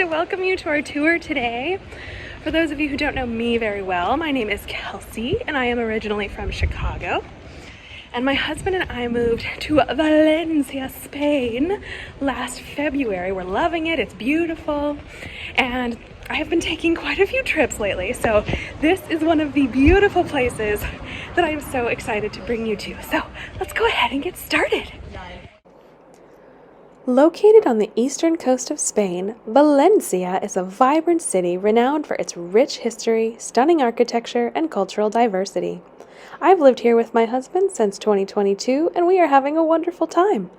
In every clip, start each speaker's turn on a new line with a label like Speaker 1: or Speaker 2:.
Speaker 1: to welcome you to our tour today. For those of you who don't know me very well, my name is Kelsey and I am originally from Chicago. And my husband and I moved to Valencia, Spain last February. We're loving it, it's beautiful, and I have been taking quite a few trips lately, so this is one of the beautiful places that I am so excited to bring you to. So let's go ahead and get started. Located on the eastern coast of Spain, Valencia is a vibrant city renowned for its rich history, stunning architecture, and cultural diversity. I've lived here with my husband since 2022, and we are having a wonderful time.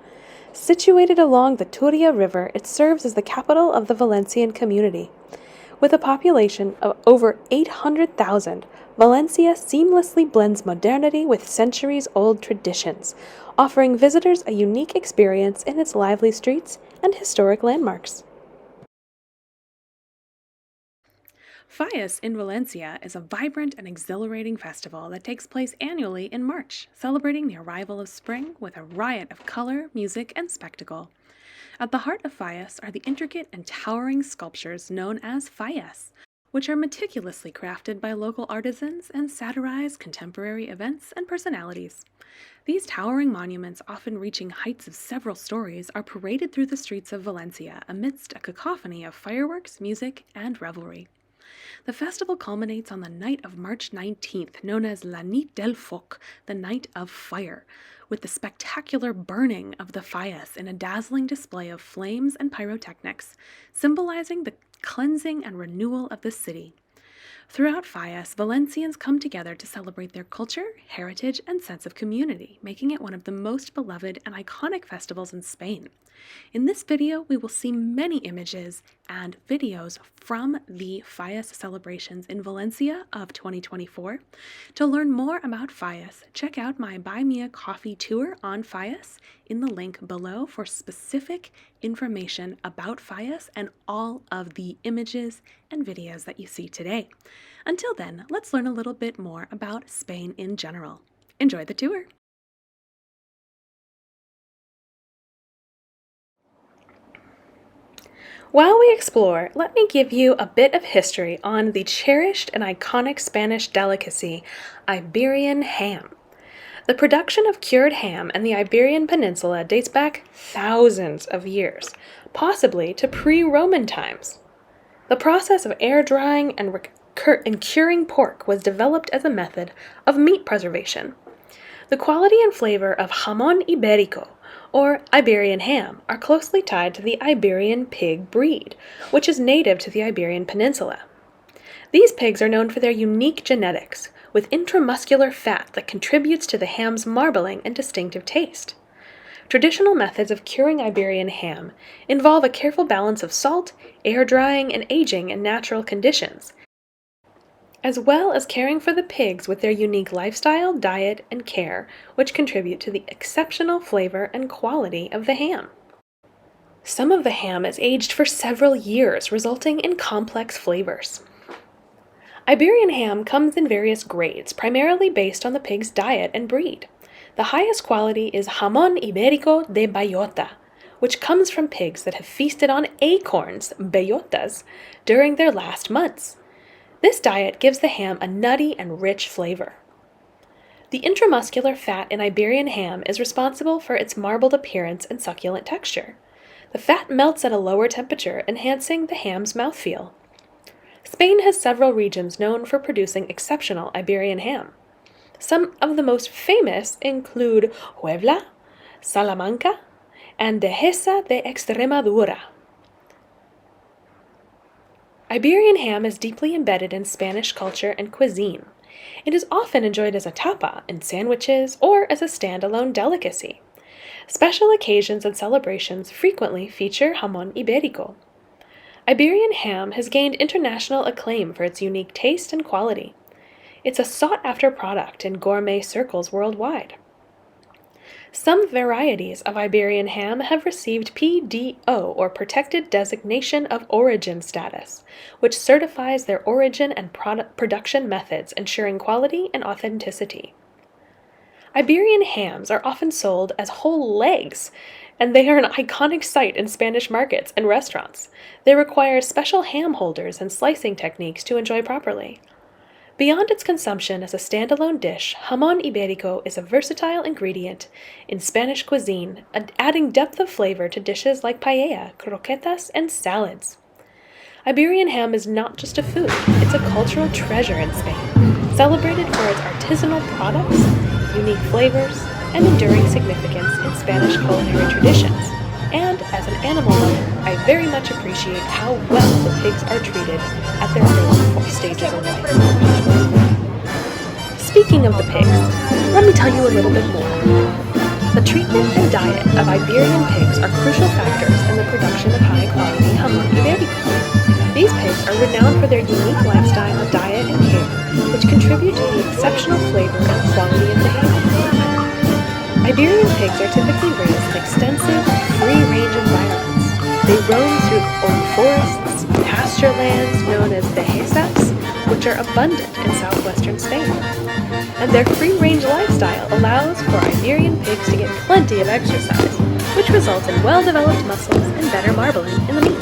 Speaker 1: Situated along the Turia River, it serves as the capital of the Valencian community. With a population of over 800,000, Valencia seamlessly blends modernity with centuries-old traditions, offering visitors a unique experience in its lively streets and historic landmarks. Fallas in Valencia is a vibrant and exhilarating festival that takes place annually in March, celebrating the arrival of spring with a riot of color, music, and spectacle. At the heart of Fallas are the intricate and towering sculptures known as fallas, which are meticulously crafted by local artisans and satirize contemporary events and personalities. These towering monuments, often reaching heights of several stories, are paraded through the streets of Valencia amidst a cacophony of fireworks, music, and revelry. The festival culminates on the night of March 19th, known as La Nit del Foc, the Night of Fire, with the spectacular burning of the fallas in a dazzling display of flames and pyrotechnics, symbolizing the cleansing and renewal of the city. Throughout Fallas, Valencians come together to celebrate their culture, heritage, and sense of community, making it one of the most beloved and iconic festivals in Spain. In this video, we will see many images and videos from the Fallas celebrations in Valencia of 2024. To learn more about Fallas, check out my Buy Me a Coffee tour on Fallas in the link below for specific information about Fallas and all of the images and videos that you see today. Until then, let's learn a little bit more about Spain in general. Enjoy the tour! While we explore, let me give you a bit of history on the cherished and iconic Spanish delicacy, Iberian ham. The production of cured ham in the Iberian Peninsula dates back thousands of years, possibly to pre-Roman times. The process of air drying and curing pork was developed as a method of meat preservation. The quality and flavor of jamón ibérico, or Iberian ham, are closely tied to the Iberian pig breed, which is native to the Iberian Peninsula. These pigs are known for their unique genetics, with intramuscular fat that contributes to the ham's marbling and distinctive taste. Traditional methods of curing Iberian ham involve a careful balance of salt, air drying, and aging in natural conditions, as well as caring for the pigs with their unique lifestyle, diet, and care, which contribute to the exceptional flavor and quality of the ham. Some of the ham is aged for several years, resulting in complex flavors. Iberian ham comes in various grades, primarily based on the pig's diet and breed. The highest quality is jamón ibérico de bellota, which comes from pigs that have feasted on acorns, bellotas, during their last months. This diet gives the ham a nutty and rich flavor. The intramuscular fat in Iberian ham is responsible for its marbled appearance and succulent texture. The fat melts at a lower temperature, enhancing the ham's mouthfeel. Spain has several regions known for producing exceptional Iberian ham. Some of the most famous include Puebla, Salamanca, and Dehesa de Extremadura. Iberian ham is deeply embedded in Spanish culture and cuisine. It is often enjoyed as a tapa, in sandwiches, or as a standalone delicacy. Special occasions and celebrations frequently feature jamón ibérico. Iberian ham has gained international acclaim for its unique taste and quality. It's a sought-after product in gourmet circles worldwide. Some varieties of Iberian ham have received PDO, or Protected Designation of Origin status, which certifies their origin and production methods, ensuring quality and authenticity. Iberian hams are often sold as whole legs, and they are an iconic sight in Spanish markets and restaurants. They require special ham holders and slicing techniques to enjoy properly. Beyond its consumption as a standalone dish, jamón ibérico is a versatile ingredient in Spanish cuisine, adding depth of flavor to dishes like paella, croquetas, and salads. Iberian ham is not just a food, it's a cultural treasure in Spain, celebrated for its artisanal products, unique flavors, and enduring significance in Spanish culinary traditions. And as an animal lover, I very much appreciate how well the pigs are treated at their early stages of life. Speaking of the pigs, let me tell you a little bit more. The treatment and diet of Iberian pigs are crucial factors in the production of high-quality jamón ibérico. These pigs are renowned for their unique lifestyle, diet, and care, which contribute to the exceptional flavor and quality of the ham. Iberian pigs are typically raised in extensive, free-range environments. They roam through old forests, pasture lands known as dehesas, which are abundant in southwestern Spain. And their free-range lifestyle allows for Iberian pigs to get plenty of exercise, which results in well-developed muscles and better marbling in the meat.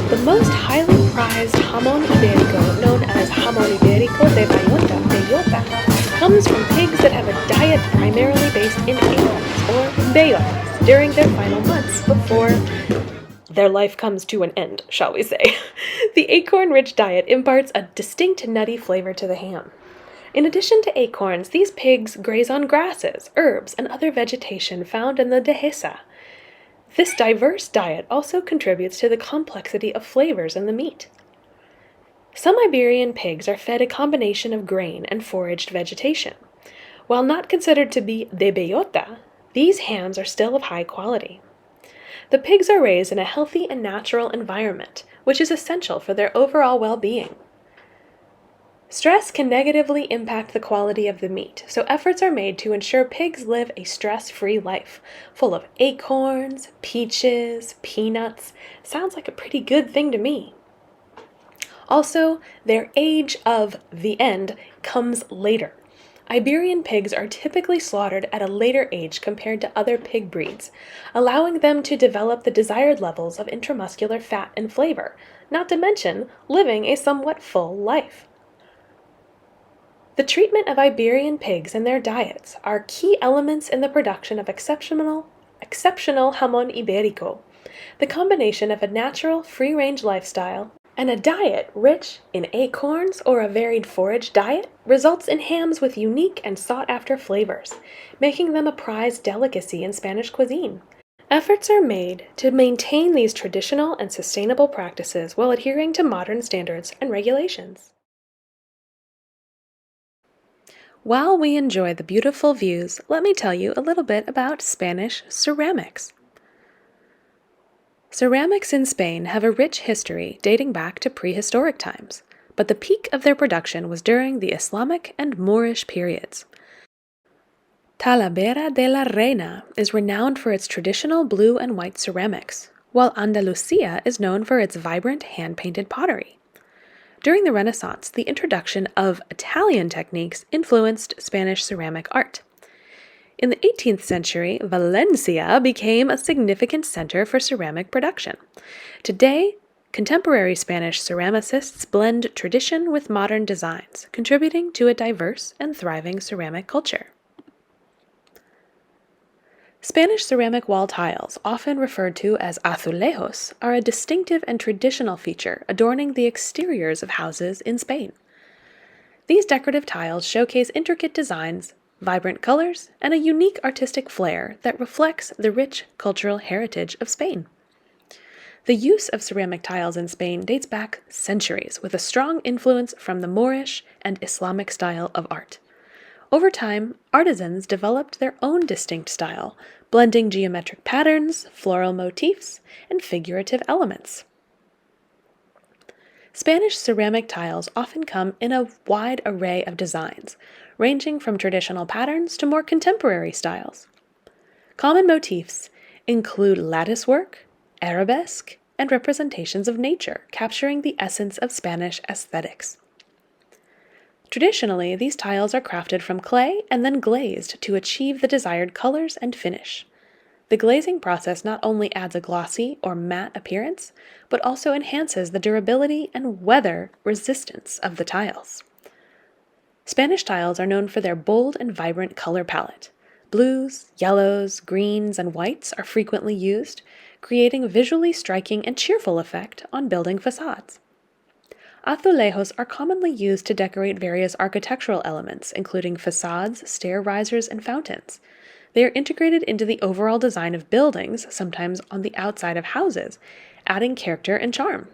Speaker 1: The most highly prized jamón ibérico, known as jamón ibérico de bellota, comes from pigs that have a diet primarily based in acorns, or bellotas, during their final months before their life comes to an end, shall we say. The acorn-rich diet imparts a distinct nutty flavor to the ham. In addition to acorns, these pigs graze on grasses, herbs, and other vegetation found in the dehesa. This diverse diet also contributes to the complexity of flavors in the meat. Some Iberian pigs are fed a combination of grain and foraged vegetation. While not considered to be de bellota, these hams are still of high quality. The pigs are raised in a healthy and natural environment, which is essential for their overall well-being. Stress can negatively impact the quality of the meat, so efforts are made to ensure pigs live a stress-free life, full of acorns, peaches, peanuts. Sounds like a pretty good thing to me. Also, their age of the end comes later. Iberian pigs are typically slaughtered at a later age compared to other pig breeds, allowing them to develop the desired levels of intramuscular fat and flavor, not to mention living a somewhat full life. The treatment of Iberian pigs and their diets are key elements in the production of exceptional jamón ibérico. The combination of a natural, free-range lifestyle and a diet rich in acorns or a varied forage diet results in hams with unique and sought-after flavors, making them a prized delicacy in Spanish cuisine. Efforts are made to maintain these traditional and sustainable practices while adhering to modern standards and regulations. While we enjoy the beautiful views, let me tell you a little bit about Spanish ceramics. Ceramics in Spain have a rich history dating back to prehistoric times, but the peak of their production was during the Islamic and Moorish periods. Talavera de la Reina is renowned for its traditional blue and white ceramics, while Andalusia is known for its vibrant hand-painted pottery. During the Renaissance, the introduction of Italian techniques influenced Spanish ceramic art. In the 18th century, Valencia became a significant center for ceramic production. Today, contemporary Spanish ceramicists blend tradition with modern designs, contributing to a diverse and thriving ceramic culture. Spanish ceramic wall tiles, often referred to as azulejos, are a distinctive and traditional feature adorning the exteriors of houses in Spain. These decorative tiles showcase intricate designs, vibrant colors, and a unique artistic flair that reflects the rich cultural heritage of Spain. The use of ceramic tiles in Spain dates back centuries, with a strong influence from the Moorish and Islamic style of art. Over time, artisans developed their own distinct style, blending geometric patterns, floral motifs, and figurative elements. Spanish ceramic tiles often come in a wide array of designs, ranging from traditional patterns to more contemporary styles. Common motifs include latticework, arabesque, and representations of nature, capturing the essence of Spanish aesthetics. Traditionally, these tiles are crafted from clay and then glazed to achieve the desired colors and finish. The glazing process not only adds a glossy or matte appearance, but also enhances the durability and weather resistance of the tiles. Spanish tiles are known for their bold and vibrant color palette. Blues, yellows, greens, and whites are frequently used, creating a visually striking and cheerful effect on building facades. Azulejos are commonly used to decorate various architectural elements, including facades, stair risers, and fountains. They are integrated into the overall design of buildings, sometimes on the outside of houses, adding character and charm.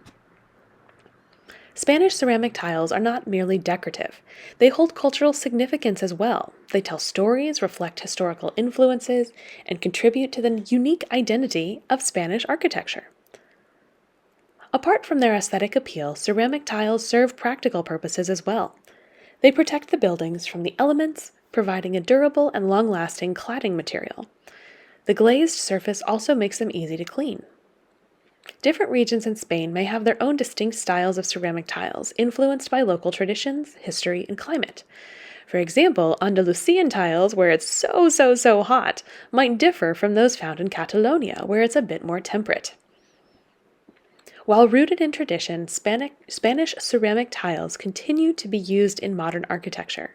Speaker 1: Spanish ceramic tiles are not merely decorative. They hold cultural significance as well. They tell stories, reflect historical influences, and contribute to the unique identity of Spanish architecture. Apart from their aesthetic appeal, ceramic tiles serve practical purposes as well. They protect the buildings from the elements, providing a durable and long-lasting cladding material. The glazed surface also makes them easy to clean. Different regions in Spain may have their own distinct styles of ceramic tiles, influenced by local traditions, history, and climate. For example, Andalusian tiles, where it's so hot, might differ from those found in Catalonia, where it's a bit more temperate. While rooted in tradition, Spanish ceramic tiles continue to be used in modern architecture.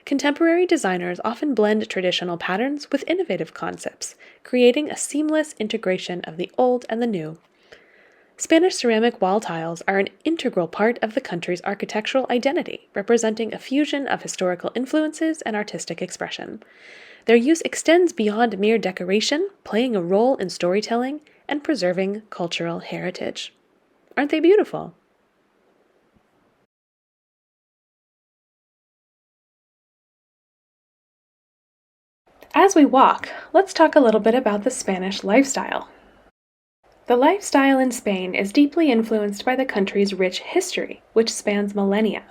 Speaker 1: Contemporary designers often blend traditional patterns with innovative concepts, creating a seamless integration of the old and the new. Spanish ceramic wall tiles are an integral part of the country's architectural identity, representing a fusion of historical influences and artistic expression. Their use extends beyond mere decoration, playing a role in storytelling and preserving cultural heritage. Aren't they beautiful? As we walk, let's talk a little bit about the Spanish lifestyle. The lifestyle in Spain is deeply influenced by the country's rich history, which spans millennia.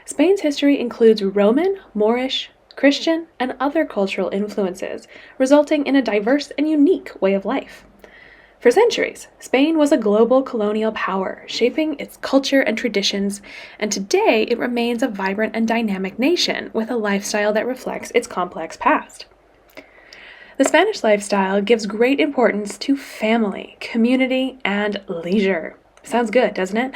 Speaker 1: Spain's history includes Roman, Moorish, Christian, and other cultural influences, resulting in a diverse and unique way of life. For centuries, Spain was a global colonial power, shaping its culture and traditions, and today it remains a vibrant and dynamic nation with a lifestyle that reflects its complex past. The Spanish lifestyle gives great importance to family, community, and leisure. Sounds good, doesn't it?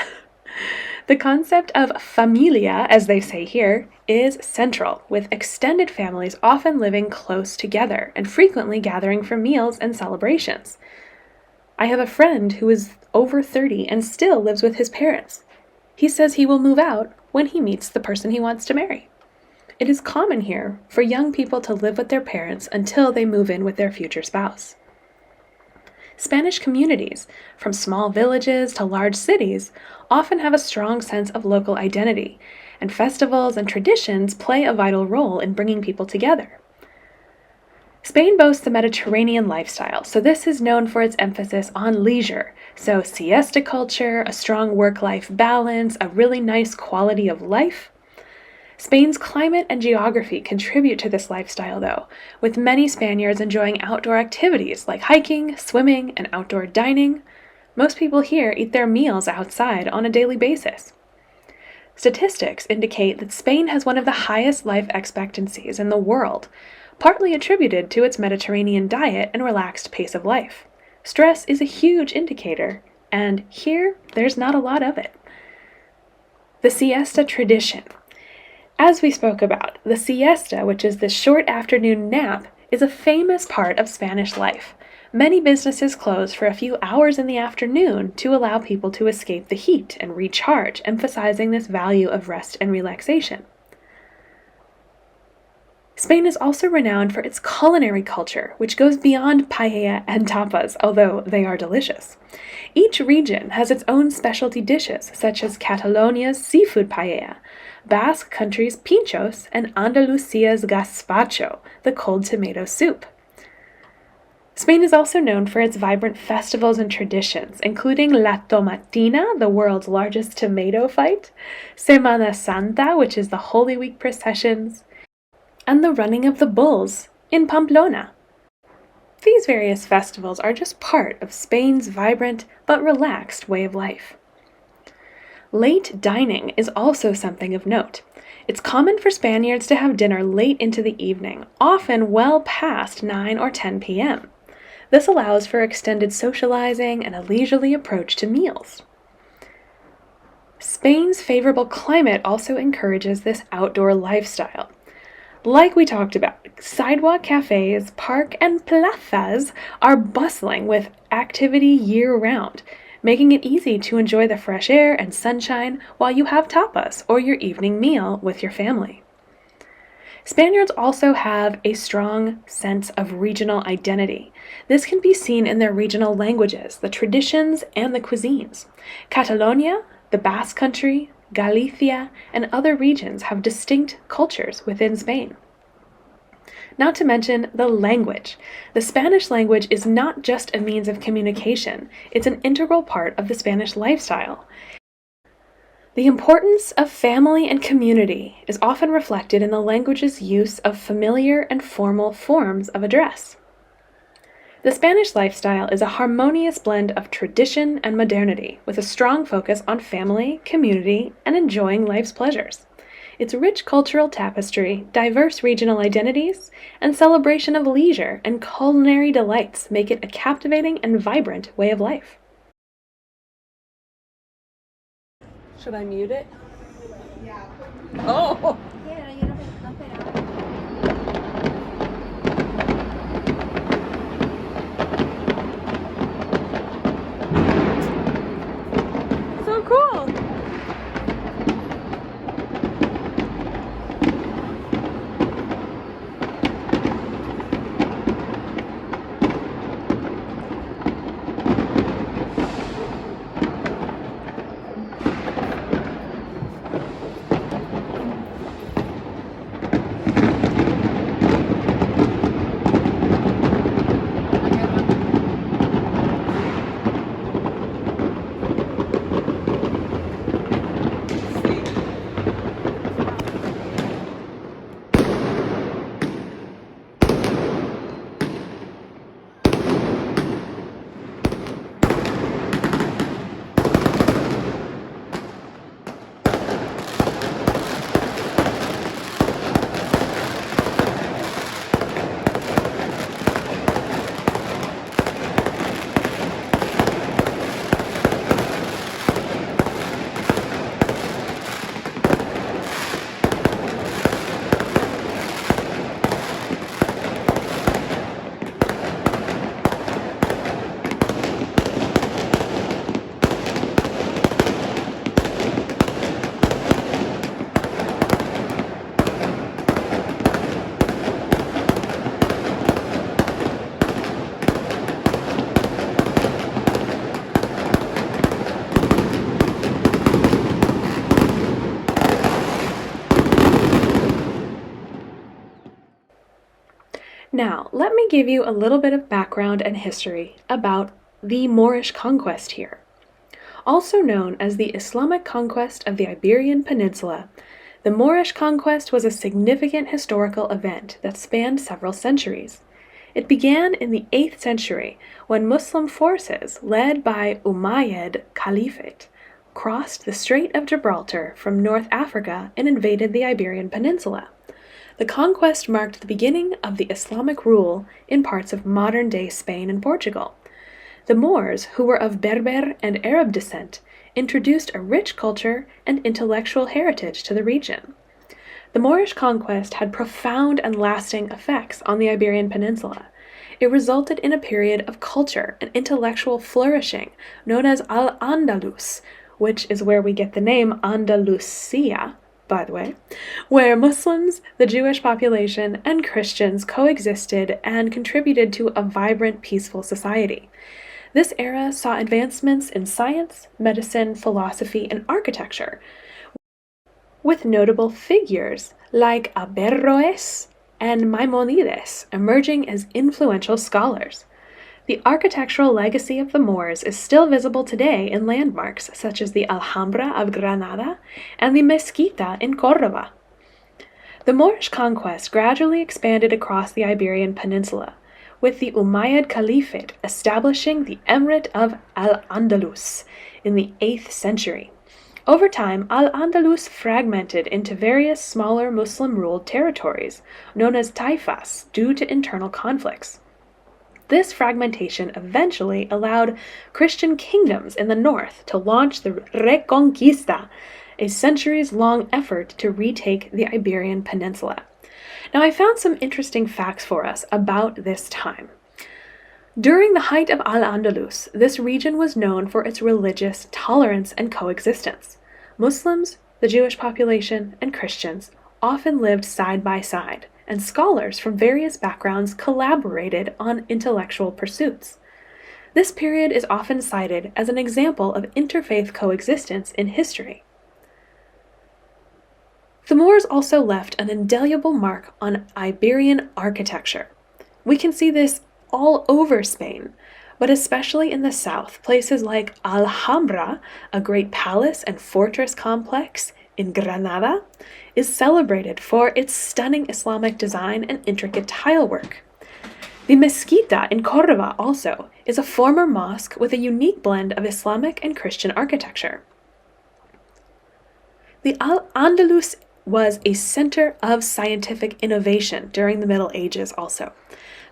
Speaker 1: The concept of familia, as they say here, is central, with extended families often living close together and frequently gathering for meals and celebrations. I have a friend who is over 30 and still lives with his parents. He says he will move out when he meets the person he wants to marry. It is common here for young people to live with their parents until they move in with their future spouse. Spanish communities, from small villages to large cities, often have a strong sense of local identity, and festivals and traditions play a vital role in bringing people together. Spain boasts a Mediterranean lifestyle, so this is known for its emphasis on leisure. So siesta culture, a strong work-life balance, a really nice quality of life. Spain's climate and geography contribute to this lifestyle, though, with many Spaniards enjoying outdoor activities like hiking, swimming, and outdoor dining. Most people here eat their meals outside on a daily basis. Statistics indicate that Spain has one of the highest life expectancies in the world, partly attributed to its Mediterranean diet and relaxed pace of life. Stress is a huge indicator, and here there's not a lot of it. The siesta tradition. As we spoke about, the siesta, which is the short afternoon nap, is a famous part of Spanish life. Many businesses close for a few hours in the afternoon to allow people to escape the heat and recharge, emphasizing this value of rest and relaxation. Spain is also renowned for its culinary culture, which goes beyond paella and tapas, although they are delicious. Each region has its own specialty dishes, such as Catalonia's seafood paella, Basque Country's pinchos, and Andalusia's gazpacho, the cold tomato soup. Spain is also known for its vibrant festivals and traditions, including La Tomatina, the world's largest tomato fight, Semana Santa, which is the Holy Week processions, and the running of the bulls in Pamplona. These various festivals are just part of Spain's vibrant but relaxed way of life. Late dining is also something of note. It's common for Spaniards to have dinner late into the evening, often well past 9 or 10 p.m. This allows for extended socializing and a leisurely approach to meals. Spain's favorable climate also encourages this outdoor lifestyle. Like we talked about, sidewalk cafes, park, and plazas are bustling with activity year-round, making it easy to enjoy the fresh air and sunshine while you have tapas or your evening meal with your family. Spaniards also have a strong sense of regional identity. This can be seen in their regional languages, the traditions, and the cuisines. Catalonia, the Basque Country, Galicia, and other regions have distinct cultures within Spain. Not to mention the language. The Spanish language is not just a means of communication, it's an integral part of the Spanish lifestyle. The importance of family and community is often reflected in the language's use of familiar and formal forms of address. The Spanish lifestyle is a harmonious blend of tradition and modernity, with a strong focus on family, community, and enjoying life's pleasures. Its rich cultural tapestry, diverse regional identities, and celebration of leisure and culinary delights make it a captivating and vibrant way of life. Should I mute it?
Speaker 2: Yeah.
Speaker 1: Oh!
Speaker 2: Yeah, yo no esperaba.
Speaker 1: So cool! Now, let me give you a little bit of background and history about the Moorish conquest here. Also known as the Islamic conquest of the Iberian Peninsula, the Moorish conquest was a significant historical event that spanned several centuries. It began in the 8th century when Muslim forces, led by Umayyad Caliphate, crossed the Strait of Gibraltar from North Africa and invaded the Iberian Peninsula. The conquest marked the beginning of the Islamic rule in parts of modern-day Spain and Portugal. The Moors, who were of Berber and Arab descent, introduced a rich culture and intellectual heritage to the region. The Moorish conquest had profound and lasting effects on the Iberian Peninsula. It resulted in a period of culture and intellectual flourishing known as Al-Andalus, which is where we get the name Andalusia, by the way, where Muslims, the Jewish population, and Christians coexisted and contributed to a vibrant, peaceful society. This era saw advancements in science, medicine, philosophy, and architecture, with notable figures like Averroes and Maimonides emerging as influential scholars. The architectural legacy of the Moors is still visible today in landmarks such as the Alhambra of Granada and the Mezquita in Córdoba. The Moorish conquest gradually expanded across the Iberian Peninsula, with the Umayyad Caliphate establishing the Emirate of Al-Andalus in the 8th century. Over time, Al-Andalus fragmented into various smaller Muslim-ruled territories, known as taifas, due to internal conflicts. This fragmentation eventually allowed Christian kingdoms in the north to launch the Reconquista, a centuries-long effort to retake the Iberian Peninsula. Now, I found some interesting facts for us about this time. During the height of Al-Andalus, this region was known for its religious tolerance and coexistence. Muslims, the Jewish population, and Christians often lived side by side, and scholars from various backgrounds collaborated on intellectual pursuits. This period is often cited as an example of interfaith coexistence in history. The Moors also left an indelible mark on Iberian architecture. We can see this all over Spain, but especially in the south, places like Alhambra, a great palace and fortress complex in Granada, is celebrated for its stunning Islamic design and intricate tilework. The Mezquita in Córdoba also is a former mosque with a unique blend of Islamic and Christian architecture. The Al-Andalus was a center of scientific innovation during the Middle Ages also.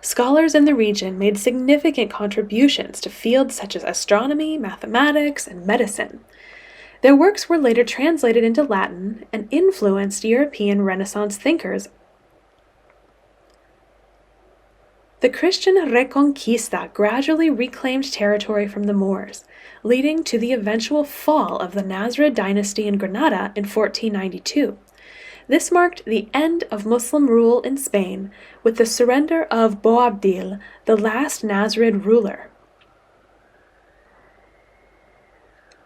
Speaker 1: Scholars in the region made significant contributions to fields such as astronomy, mathematics, and medicine. Their works were later translated into Latin and influenced European Renaissance thinkers. The Christian Reconquista gradually reclaimed territory from the Moors, leading to the eventual fall of the Nasrid dynasty in Granada in 1492. This marked the end of Muslim rule in Spain with the surrender of Boabdil, the last Nasrid ruler.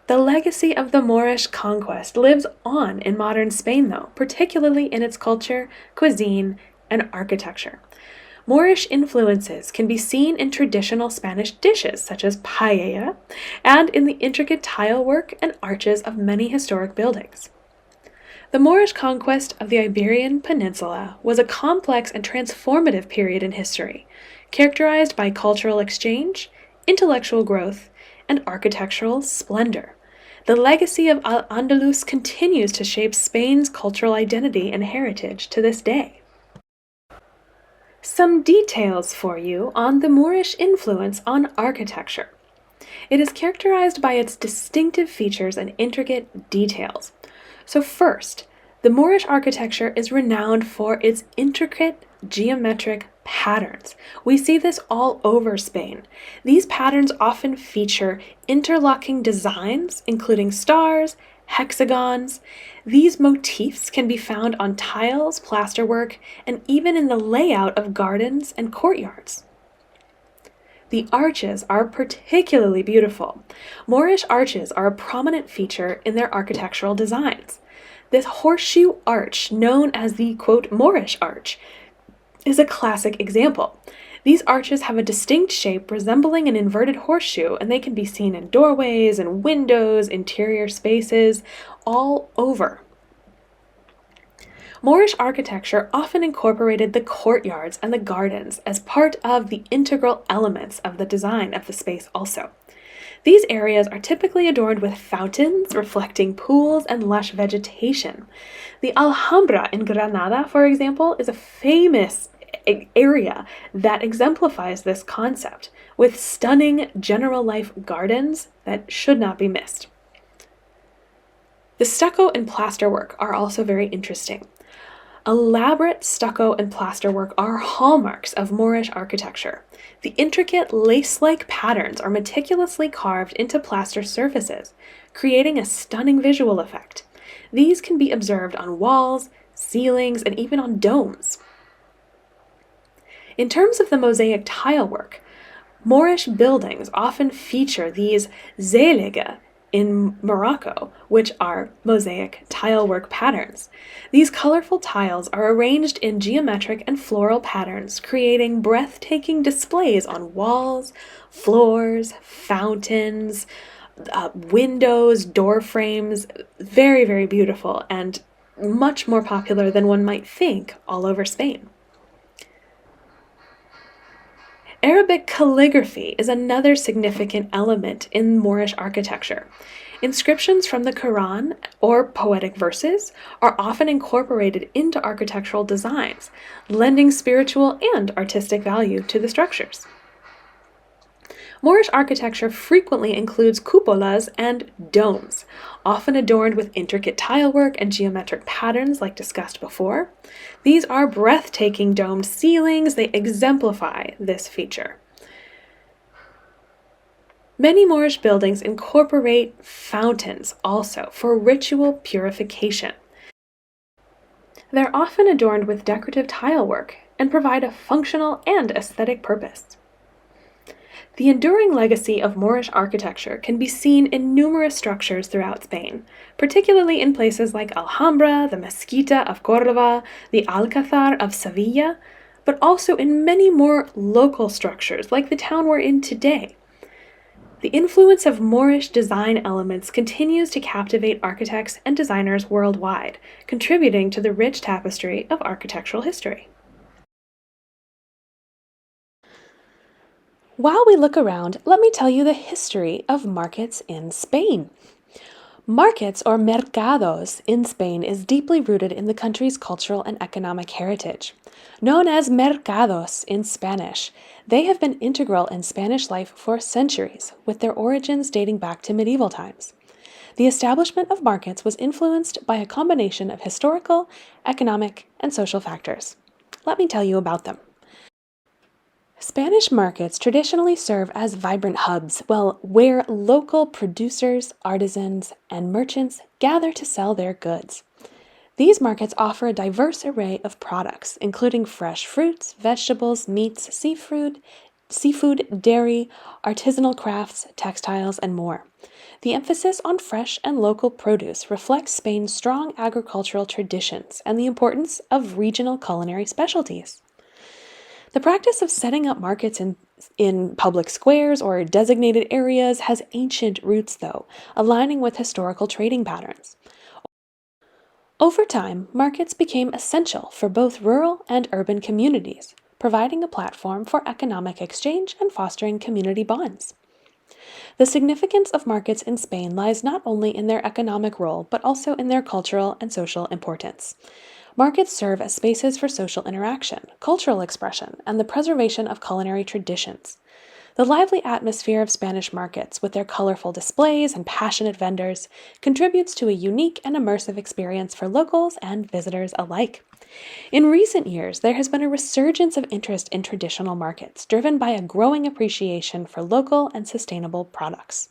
Speaker 1: The legacy of the Moorish conquest lives on in modern Spain, though, particularly in its culture, cuisine, and architecture. Moorish influences can be seen in traditional Spanish dishes such as paella and in the intricate tile work and arches of many historic buildings. The Moorish conquest of the Iberian Peninsula was a complex and transformative period in history, characterized by cultural exchange, intellectual growth, and architectural splendor. The legacy of Al-Andalus continues to shape Spain's cultural identity and heritage to this day. Some details for you on the Moorish influence on architecture. It is characterized by its distinctive features and intricate details. So first, the Moorish architecture is renowned for its intricate geometric patterns. We see this all over Spain. These patterns often feature interlocking designs, including stars, hexagons. These motifs can be found on tiles, plasterwork, and even in the layout of gardens and courtyards. The arches are particularly beautiful. Moorish arches are a prominent feature in their architectural designs. This horseshoe arch, known as the, quote, Moorish arch, is a classic example. These arches have a distinct shape resembling an inverted horseshoe, and they can be seen in doorways and windows, interior spaces, all over. Moorish architecture often incorporated the courtyards and the gardens as part of the integral elements of the design of the space also. These areas are typically adorned with fountains, reflecting pools and lush vegetation. The Alhambra in Granada, for example, is a famous area that exemplifies this concept, with stunning general life gardens that should not be missed. The stucco and plasterwork are also very interesting. Elaborate stucco and plasterwork are hallmarks of Moorish architecture. The intricate lace-like patterns are meticulously carved into plaster surfaces, creating a stunning visual effect. These can be observed on walls, ceilings, and even on domes. In terms of the mosaic tile work, Moorish buildings often feature these zelige in Morocco, which are mosaic tilework patterns. These colorful tiles are arranged in geometric and floral patterns, creating breathtaking displays on walls, floors, fountains, windows, door frames. Very, very beautiful and much more popular than one might think all over Spain. Arabic calligraphy is another significant element in Moorish architecture. Inscriptions from the Quran or poetic verses are often incorporated into architectural designs, lending spiritual and artistic value to the structures. Moorish architecture frequently includes cupolas and domes, often adorned with intricate tilework and geometric patterns like discussed before. These are breathtaking domed ceilings. They exemplify this feature. Many Moorish buildings incorporate fountains also for ritual purification. They're often adorned with decorative tilework and provide a functional and aesthetic purpose. The enduring legacy of Moorish architecture can be seen in numerous structures throughout Spain, particularly in places like Alhambra, the Mezquita of Córdoba, the Alcázar of Sevilla, but also in many more local structures like the town we're in today. The influence of Moorish design elements continues to captivate architects and designers worldwide, contributing to the rich tapestry of architectural history. While we look around, let me tell you the history of markets in Spain. Markets, or mercados, in Spain is deeply rooted in the country's cultural and economic heritage. Known as mercados in Spanish, they have been integral in Spanish life for centuries, with their origins dating back to medieval times. The establishment of markets was influenced by a combination of historical, economic, and social factors. Let me tell you about them. Spanish markets traditionally serve as vibrant hubs, where local producers, artisans, and merchants gather to sell their goods. These markets offer a diverse array of products, including fresh fruits, vegetables, meats, seafood, dairy, artisanal crafts, textiles, and more. The emphasis on fresh and local produce reflects Spain's strong agricultural traditions and the importance of regional culinary specialties. The practice of setting up markets in public squares or designated areas has ancient roots, though, aligning with historical trading patterns. Over time, markets became essential for both rural and urban communities, providing a platform for economic exchange and fostering community bonds. The significance of markets in Spain lies not only in their economic role, but also in their cultural and social importance. Markets serve as spaces for social interaction, cultural expression, and the preservation of culinary traditions. The lively atmosphere of Spanish markets, with their colorful displays and passionate vendors, contributes to a unique and immersive experience for locals and visitors alike. In recent years, there has been a resurgence of interest in traditional markets, driven by a growing appreciation for local and sustainable products.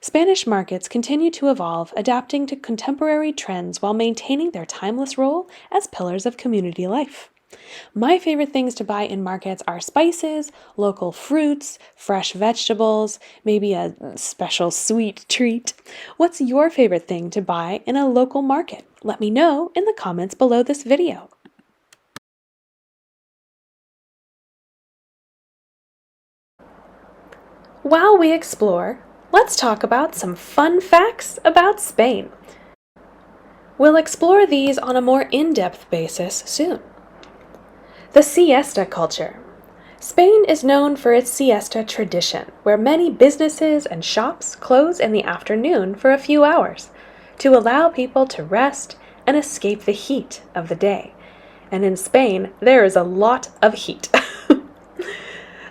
Speaker 1: Spanish markets continue to evolve, adapting to contemporary trends while maintaining their timeless role as pillars of community life. My favorite things to buy in markets are spices, local fruits, fresh vegetables, maybe a special sweet treat. What's your favorite thing to buy in a local market? Let me know in the comments below this video. While we explore, let's talk about some fun facts about Spain. We'll explore these on a more in-depth basis soon. The siesta culture. Spain is known for its siesta tradition, where many businesses and shops close in the afternoon for a few hours to allow people to rest and escape the heat of the day. And in Spain, there is a lot of heat.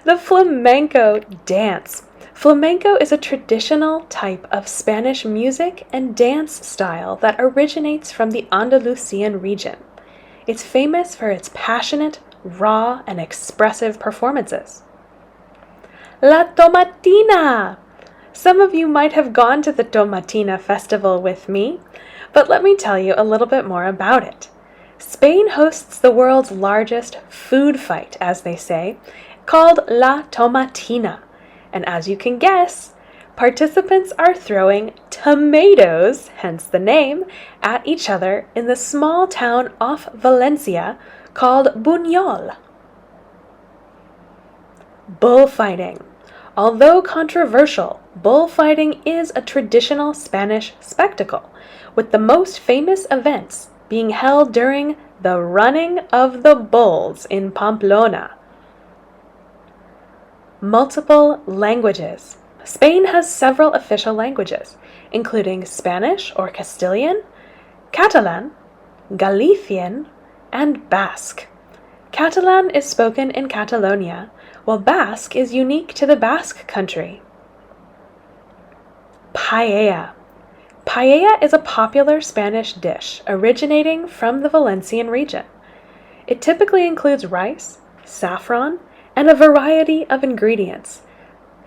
Speaker 1: The flamenco dance. Flamenco is a traditional type of Spanish music and dance style that originates from the Andalusian region. It's famous for its passionate, raw, and expressive performances. La Tomatina! Some of you might have gone to the Tomatina festival with me, but let me tell you a little bit more about it. Spain hosts the world's largest food fight, as they say, called La Tomatina. And as you can guess, participants are throwing tomatoes, hence the name, at each other in the small town off Valencia called Buñol. Bullfighting. Although controversial, bullfighting is a traditional Spanish spectacle, with the most famous events being held during the running of the bulls in Pamplona. Multiple languages. Spain has several official languages, including Spanish or Castilian, Catalan, Galician, and Basque. Catalan is spoken in Catalonia, while Basque is unique to the Basque country. Paella. Paella is a popular Spanish dish originating from the Valencian region. It typically includes rice, saffron, and a variety of ingredients.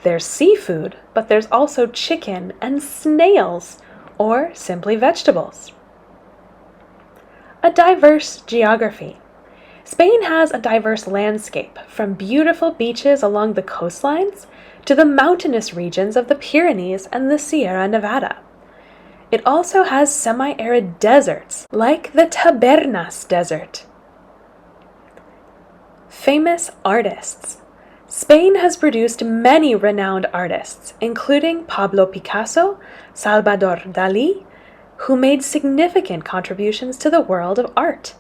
Speaker 1: There's seafood, but there's also chicken and snails, or simply vegetables. A diverse geography. Spain has a diverse landscape, from beautiful beaches along the coastlines to the mountainous regions of the Pyrenees and the Sierra Nevada. It also has semi-arid deserts, like the Tabernas Desert. Famous artists. Spain has produced many renowned artists, including Pablo Picasso, Salvador Dalí, who made significant contributions to the world of art.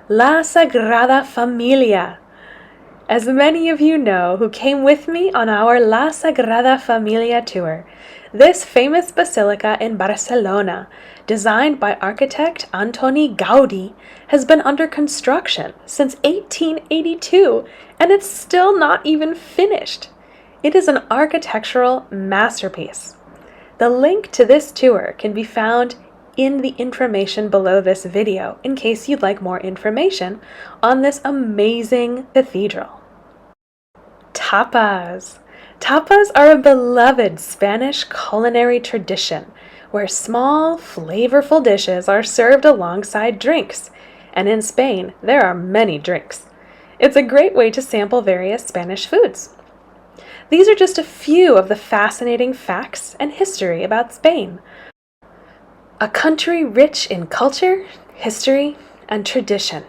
Speaker 1: La Sagrada Familia. As many of you know who came with me on our La Sagrada Familia tour, this famous basilica in Barcelona, designed by architect Antoni Gaudí, has been under construction since 1882, and it's still not even finished. It is an architectural masterpiece. The link to this tour can be found in the information below this video in case you'd like more information on this amazing cathedral. Tapas. Tapas are a beloved Spanish culinary tradition where small, flavorful dishes are served alongside drinks, and in Spain there are many drinks. It's a great way to sample various Spanish foods. These are just a few of the fascinating facts and history about Spain. A country rich in culture, history, and tradition.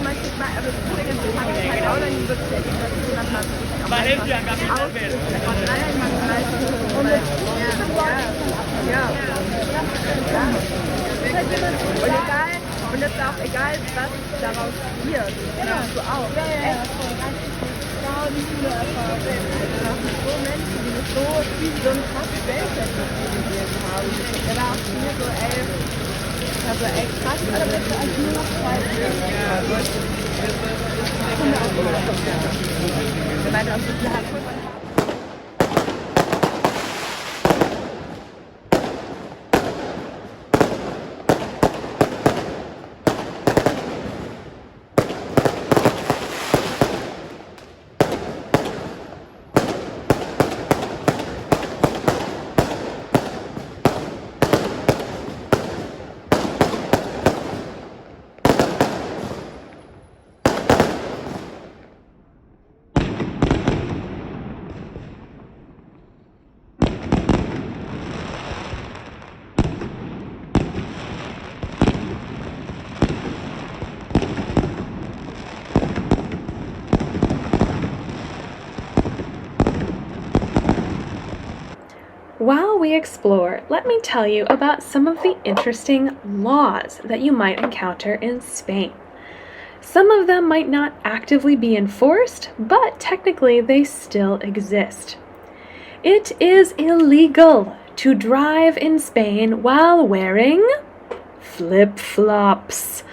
Speaker 3: manchmal, also das Übrige habe ich halt auch noch nie wirklich erlebt, dass es jemand mal wirklich auch einfach ausgeht von allen manchmal. Und mit ja. Und egal, und es ist auch egal, was daraus wird. Genau. Du auch. Frauen, viele Erfahrungen. Einfach mit so Menschen, die mich so ein krasses Selbstwertgefühl gegeben haben. Der war auch zu mir so, also krass, alle Menschen als nur noch zwei wir meinen auch so viel hat.
Speaker 1: While we explore, let me tell you about some of the interesting laws that you might encounter in Spain. Some of them might not actively be enforced, but technically they still exist. It is illegal to drive in Spain while wearing flip-flops,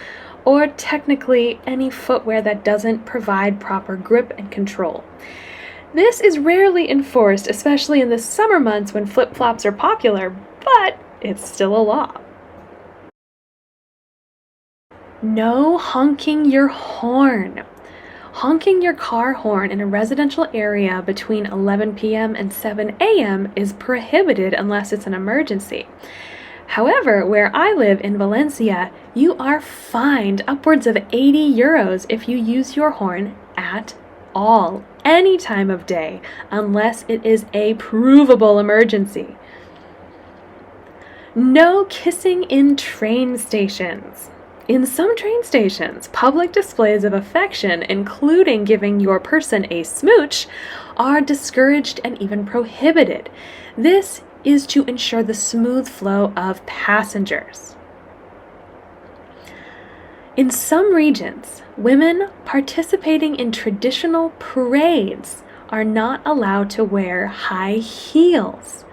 Speaker 1: or technically any footwear that doesn't provide proper grip and control. This is rarely enforced, especially in the summer months when flip-flops are popular, but it's still a law. No honking your horn. Honking your car horn in a residential area between 11 p.m. and 7 a.m. is prohibited unless it's an emergency. However, where I live in Valencia, you are fined upwards of 80 euros if you use your horn at all, any time of day, unless it is a provable emergency. No kissing in train stations. In some train stations, public displays of affection, including giving your person a smooch, are discouraged and even prohibited. This is to ensure the smooth flow of passengers. In some regions, women participating in traditional parades are not allowed to wear high heels.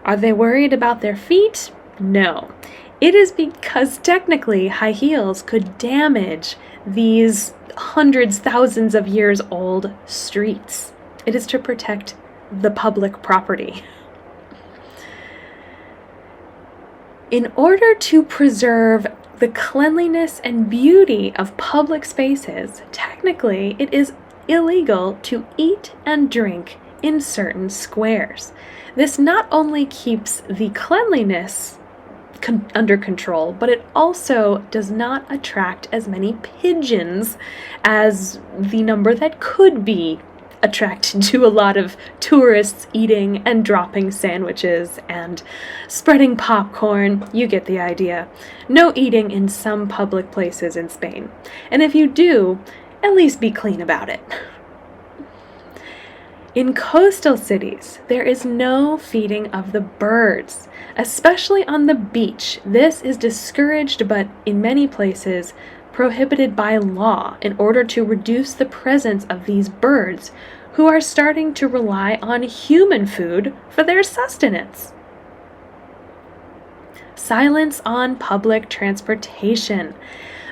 Speaker 1: Are they worried about their feet? No. It is because technically high heels could damage these hundreds, thousands of years old streets. It is to protect the public property. In order to preserve the cleanliness and beauty of public spaces, technically it is illegal to eat and drink in certain squares. This not only keeps the cleanliness under control, but it also does not attract as many pigeons as the number that could be attracted to a lot of tourists eating and dropping sandwiches and spreading popcorn. You get the idea. No eating in some public places in Spain. And if you do, at least be clean about it. In coastal cities, there is no feeding of the birds, especially on the beach. This is discouraged, but in many places prohibited by law in order to reduce the presence of these birds who are starting to rely on human food for their sustenance. Silence on public transportation.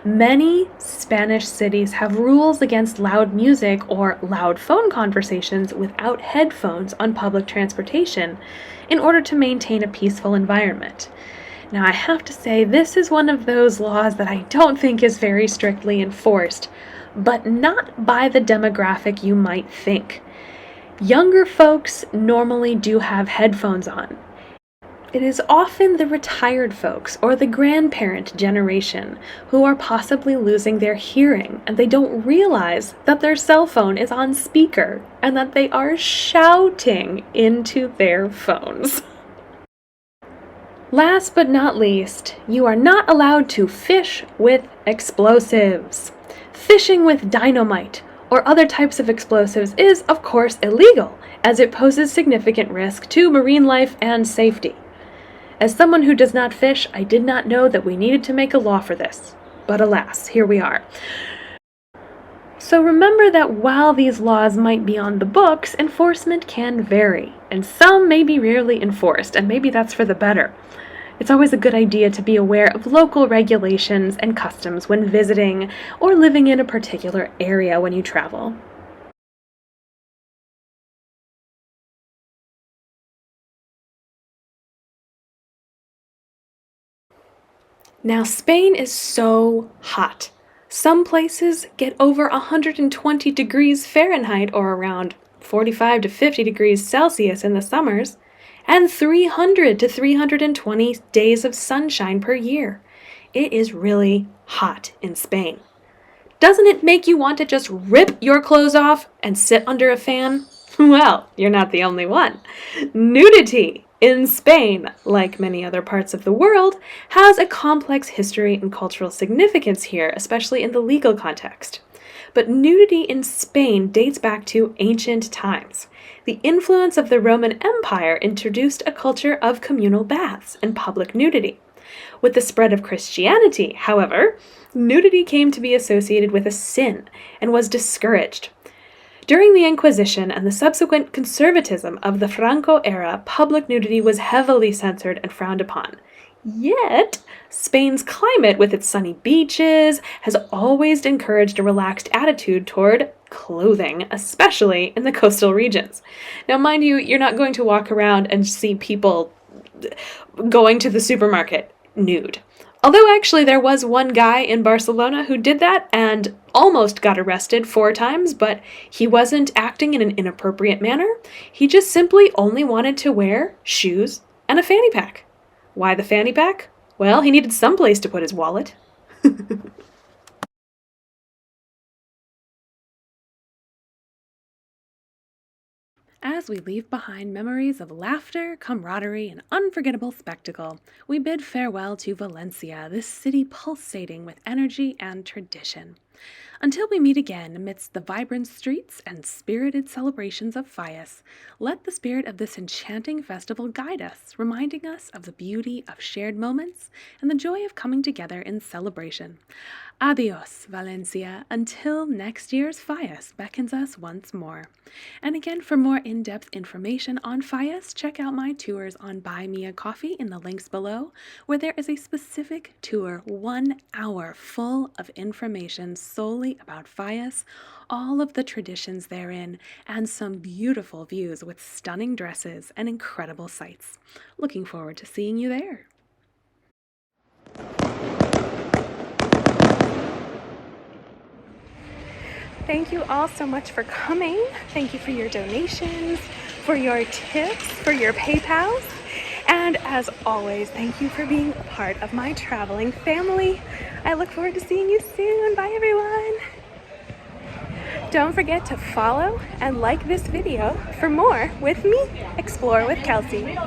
Speaker 1: Many Spanish cities have rules against loud music or loud phone conversations without headphones on public transportation in order to maintain a peaceful environment. Now, I have to say, this is one of those laws that I don't think is very strictly enforced, but not by the demographic you might think. Younger folks normally do have headphones on. It is often the retired folks or the grandparent generation who are possibly losing their hearing, and they don't realize that their cell phone is on speaker and that they are shouting into their phones. Last but not least, you are not allowed to fish with explosives. Fishing with dynamite or other types of explosives is, of course, illegal, as it poses significant risk to marine life and safety. As someone who does not fish, I did not know that we needed to make a law for this. But alas, here we are. So remember that while these laws might be on the books, enforcement can vary, and some may be rarely enforced, and maybe that's for the better. It's always a good idea to be aware of local regulations and customs when visiting or living in a particular area when you travel. Now, Spain is so hot. Some places get over 120 degrees Fahrenheit, or around 45 to 50 degrees Celsius in the summers, and 300 to 320 days of sunshine per year. It is really hot in Spain. Doesn't it make you want to just rip your clothes off and sit under a fan? Well, you're not the only one. Nudity in Spain, like many other parts of the world, has a complex history and cultural significance here, especially in the legal context. But nudity in Spain dates back to ancient times. The influence of the Roman Empire introduced a culture of communal baths and public nudity. With the spread of Christianity, however, nudity came to be associated with a sin and was discouraged. During the Inquisition and the subsequent conservatism of the Franco era, public nudity was heavily censored and frowned upon. Yet, Spain's climate, with its sunny beaches, has always encouraged a relaxed attitude toward clothing, especially in the coastal regions. Now, mind you, you're not going to walk around and see people going to the supermarket nude. Although actually there was one guy in Barcelona who did that and almost got arrested 4 times, but he wasn't acting in an inappropriate manner. He just simply only wanted to wear shoes and a fanny pack. Why the fanny pack? Well, he needed some place to put his wallet. As we leave behind memories of laughter, camaraderie, and unforgettable spectacle, we bid farewell to Valencia, this city pulsating with energy and tradition. Until we meet again amidst the vibrant streets and spirited celebrations of Fallas, let the spirit of this enchanting festival guide us, reminding us of the beauty of shared moments and the joy of coming together in celebration. Adios, Valencia, until next year's Fallas beckons us once more. And again, for more in-depth information on Fallas, check out my tours on Buy Me a Coffee in the links below, where there is a specific tour, 1 hour full of information solely about Fallas, all of the traditions therein, and some beautiful views with stunning dresses and incredible sights. Looking forward to seeing you there. Thank you all so much for coming. Thank you for your donations, for your tips, for your PayPals. And as always, thank you for being a part of my traveling family. I look forward to seeing you soon. Bye, everyone. Don't forget to follow and like this video for more with me, Explore with Kelsey.